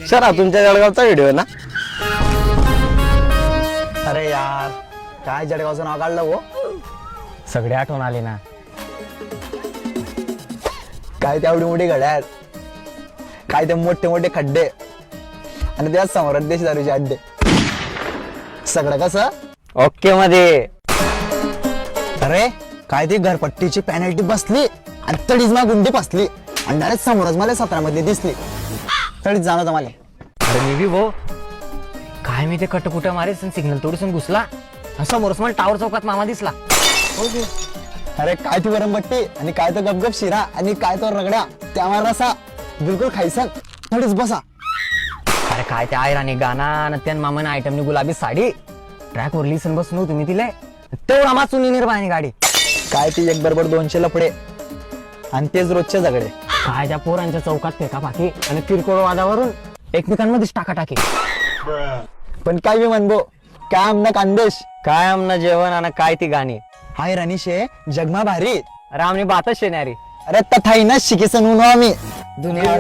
शरा तुमच्या जळगावचा व्हिडिओ ना. अरे यार काय जळगावचं नाव काढलं हो. सगळे आठवण आले ना. काय ते एवढी मोठी घड्याळ, काय ते मोठे मोठे खड्डे आणि त्याच समोर देशी दारूचे अड्डे. सगळं कसं ओके मध्ये. अरे काय ती घरपट्टीची पॅनल्टी बसली आणि तडीच मा गुंडी फसली आणि डायरेक्ट समोरच मला 17 मध्ये दिसली. तडीच जाणवतं मला. अरे मी बी भो काय मी ते कटकुट मारे सिग्नल तोडून घुसला आणि समोरच मला टावर चौकात मामा दिसला. अरे काय ती वरमपट्टी आणि काय तो गपगप शिरा आणि काय तो रगड्या त्या रसा बिलकुल खायचं. तडीच बसा. अरे काय ते आयराने गाणा आणि त्या मामाने आयटमनी गुलाबी साडी ट्रॅक वर लिसन बसलो तुम्ही तिले तेवढा माचून निर्माणी गाडी. काय ती 1 बरोबर 200 लफडे आणि तेच रोजचे झगडे. काय त्या पोरांच्या चौकात फेका पाकी आणि किरकोळ वादावरून एकमेकांमध्येच टाकाटाकी. पण काय मी म्हणबो काय आमना कांदेश काय आमना जेवण आणि काय ती गाणी. हाय रनिशे जगमा भारी. अरे आमने बातच शेणारी. अरे तथाई ना शिकेसन आम्ही दुनिया